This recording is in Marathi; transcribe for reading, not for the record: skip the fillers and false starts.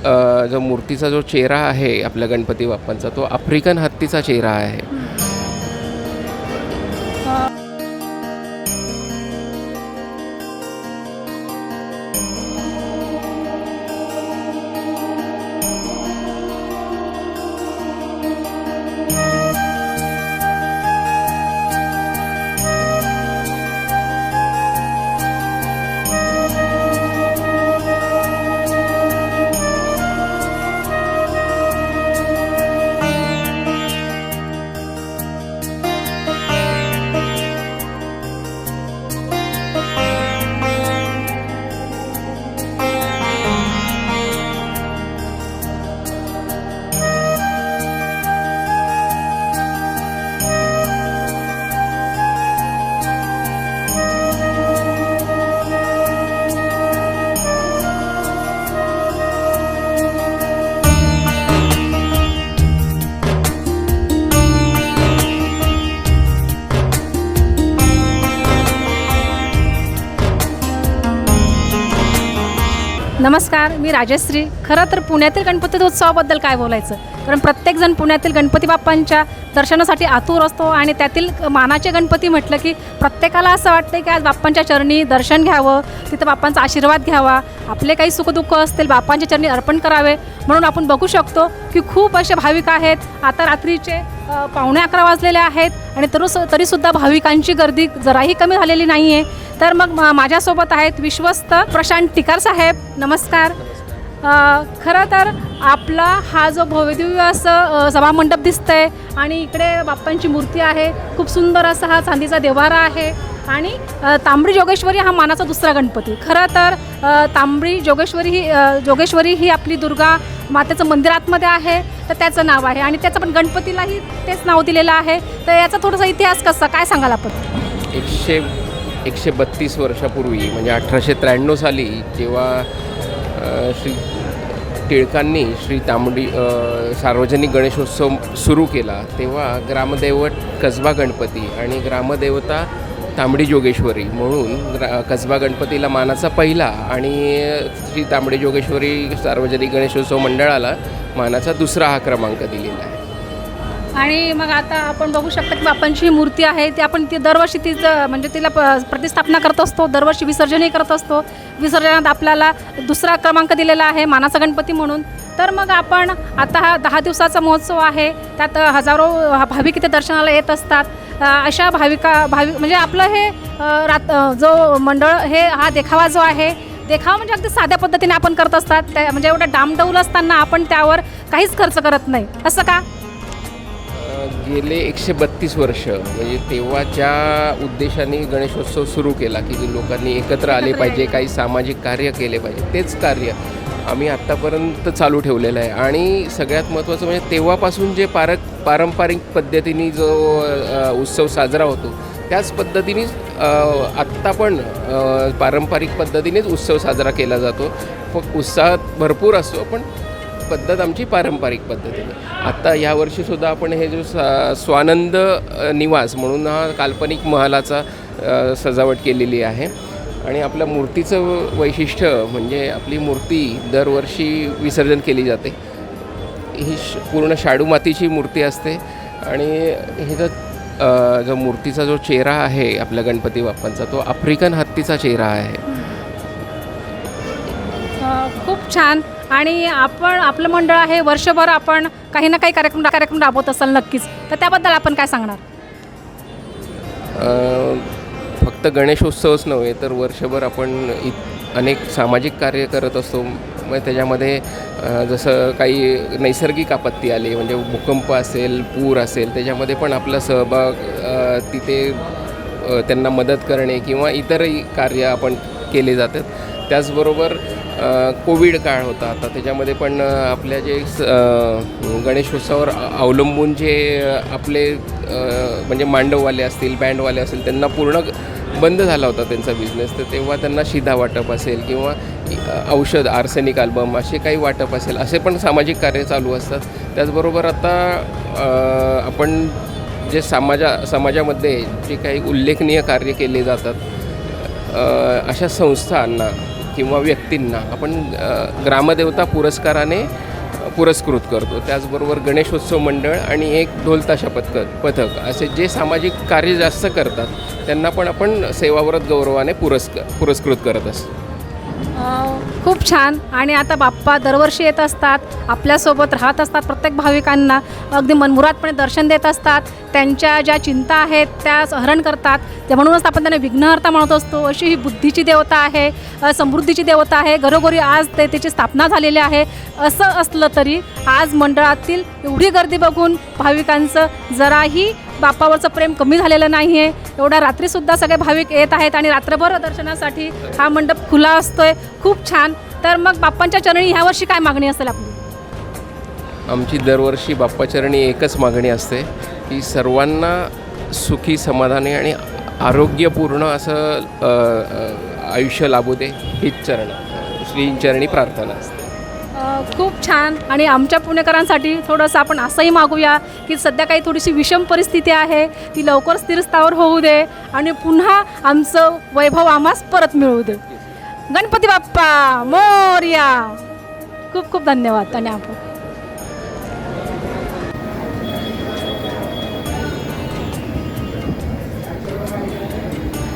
जो मूर्तीचा जो चेहरा आहे आपल्या गणपती बाप्पांचा तो आफ्रिकन हत्तीचा चेहरा आहे. नमस्कार, मी राजश्री. खरं तर पुण्यातील गणपती उत्सवाबद्दल काय बोलायचं, कारण प्रत्येकजण पुण्यातील गणपती बाप्पांच्या दर्शनासाठी आतुर असतो आणि त्यातील मानाचे गणपती म्हटलं की प्रत्येकाला असं वाटतं की आज बाप्पांच्या चरणी दर्शन घ्यावं, तिथं बाप्पांचा आशीर्वाद घ्यावा, आपले काही सुखदुःख असतील बाप्पांच्या चरणी अर्पण करावे. म्हणून आपण बघू शकतो की खूप असे भाविक आहेत. आता रात्रीचे 11:15 वाजलेले आहेत आणि तरीसुद्धा भाविकांची गर्दी जराही कमी झालेली नाही आहे. तर मग माझ्यासोबत आहेत विश्वस्त प्रशांत टिकार साहेब. नमस्कार. खरं तर आपला हा जो भव्यदिव्य असं सभामंडप दिसतं आहे आणि इकडे बाप्पांची मूर्ती आहे. खूप सुंदर असा हा चांदीचा देव्हारा आहे आणि तांबडी जोगेश्वरी हा मानाचा दुसरा गणपती. खरं तर तांबडी जोगेश्वरी ही आपली दुर्गा मातेचं मंदिर आतमध्ये आहे, तर त्याचं नाव आहे आणि त्याचं पण गणपतीलाही तेच नाव दिलेलं आहे. तर याचा थोडासा इतिहास कसा काय सांगाल आपण? 132 वर्षापूर्वी म्हणजे 1893 साली जेव्हा श्री टिळकांनी श्री तांबडी सार्वजनिक गणेशोत्सव सुरू केला तेव्हा ग्रामदैवत कसबा गणपती आणि ग्रामदेवता तांबडी जोगेश्वरी म्हणून कसबा गणपतीला मानाचा पहिला आणि श्री तांबडी जोगेश्वरी सार्वजनिक गणेशोत्सव मंडळाला मानाचा दुसरा हा क्रमांक दिलेला आहे. आणि मग आता आपण बघू शकतो की बाप्पांची ही मूर्ती आहे ती आपण दरवर्षी म्हणजे तिला प्रतिस्थापना करत असतो, दरवर्षी विसर्जनही करत असतो. विसर्जनात आपल्याला दुसरा क्रमांक दिलेला आहे मानाचा गणपती म्हणून. तर मग आपण आता हा 10 दिवसाचा महोत्सव आहे, त्यात हजारो भाविक इथे दर्शनाला येत असतात. अशा भाविक म्हणजे आपलं हे जो मंडळ हा देखावा जो आहे देखावा म्हणजे अगदी साध्या पद्धतीने आपण करत असतात. त्या म्हणजे एवढं डामडौल असताना आपण त्यावर काहीच खर्च करत नाही, असं का? गेले 132 वर्ष म्हणजे तेव्हा ज्या उद्देशाने गणेशोत्सव सुरू केला की लोकांनी एकत्र आले पाहिजे, काही सामाजिक कार्य केले पाहिजे, तेच कार्य आम्ही आत्तापर्यंत चालू ठेवलेलं आहे. आणि सगळ्यात महत्त्वाचं म्हणजे तेव्हापासून जे पारंपरिक पद्धतीने जो उत्सव साजरा होतो त्याच पद्धतीनेच आत्ता पण पारंपरिक पद्धतीनेच उत्सव साजरा केला जातो. फक्त उत्साहात भरपूर असतो पण पद्धत आमची पारंपरिक पद्धतीने. आत्ता यावर्षीसुद्धा आपण हे जो स्वानंद निवास म्हणून हा काल्पनिक महालाचा सजावट केलेली आहे. आणि आपल्या मूर्तीचं वैशिष्ट्य म्हणजे आपली मूर्ती दरवर्षी विसर्जन केली जाते. ही पूर्ण शाडू मातीची मूर्ती असते आणि हे जो मूर्तीचा जो चेहरा आहे आपल्या गणपती बाप्पांचा तो आफ्रिकन हत्तीचा चेहरा आहे. खूप छान. आणि आपलं मंडळ आहे, वर्षभर आपण काही ना काही कार्यक्रम राबवत असाल नक्कीच, तर त्याबद्दल आपण काय सांगणार? फक्त गणेशोत्सवच नव्हे तर वर्षभर आपण अनेक सामाजिक कार्य करत असतो. मग त्याच्यामध्ये जसं काही नैसर्गिक आपत्ती आली म्हणजे भूकंप असेल, पूर असेल, त्याच्यामध्ये पण आपला सहभाग तिथे त्यांना मदत करणे किंवा इतरही कार्य आपण केले जातात. त्याचबरोबर कोविड काळ होता आता त्याच्यामध्ये पण आपल्या जे गणेशोत्सवावर अवलंबून जे आपले म्हणजे मांडववाले असतील, बँडवाले असतील, त्यांना पूर्ण बंद झाला होता त्यांचा बिझनेस. तर तेव्हा त्यांना शिधा वाटप असेल किंवा औषध, आर्सेनिक अल्बम असे काही वाटप असेल, असे पण सामाजिक कार्य चालू असतात. त्याचबरोबर आता आपण जे समाजामध्ये जे काही उल्लेखनीय कार्य केले जातात अशा संस्थांना किंवा व्यक्तींना आपण ग्रामदेवता पुरस्काराने पुरस्कृत करतो. त्याचबरोबर गणेशोत्सव मंडळ आणि एक ढोल ताशा पथक असे जे सामाजिक कार्य जास्त करतात त्यांना पण आपण सेवाव्रत गौरवाने पुरस्कृत करत असतो. खूप छान. आणि आता बाप्पा दरवर्षी येत असतात, आपल्यासोबत राहत असतात, प्रत्येक भाविकांना अगदी मनमुरादपणे दर्शन देत असतात, त्यांच्या ज्या चिंता आहेत त्या हरण करतात. ते म्हणूनच आपण त्यांना विघ्नहर्ता म्हणत असतो. अशी ही बुद्धीची देवता आहे, समृद्धीची देवता आहे. घरोघरी आज त्याची स्थापना झालेली आहे. असं असलं तरी आज मंडळातील एवढी गर्दी बघून भाविकांचं जराही बाप्पावरचं प्रेम कमी झालेलं नाही आहे. एवढ्या रात्रीसुद्धा सगळे भाविक येत आहेत आणि रात्रभर दर्शनासाठी हा मंडप खुला असतोय. खूप छान. तर मग बाप्पांच्या चरणी ह्या वर्षी काय मागणी असेल आपली? आमची दरवर्षी बाप्पाचरणी एकच मागणी असते की सर्वांना सुखी, समाधानी आणि आरोग्यपूर्ण असं आयुष्य लाभू दे, हीच श्रीचरणी प्रार्थना असते. खूप छान. आणि आमच्या पुणेकरांसाठी थोडंसं आपण असंही मागूया की सध्या काही थोडीशी विषम परिस्थिती आहे, ती लवकर स्थिरस्थावर होऊ दे आणि पुन्हा आमचं वैभव आम्हास परत मिळू दे. गणपती बाप्पा मोरया. खूप खूप धन्यवाद. आणि आपण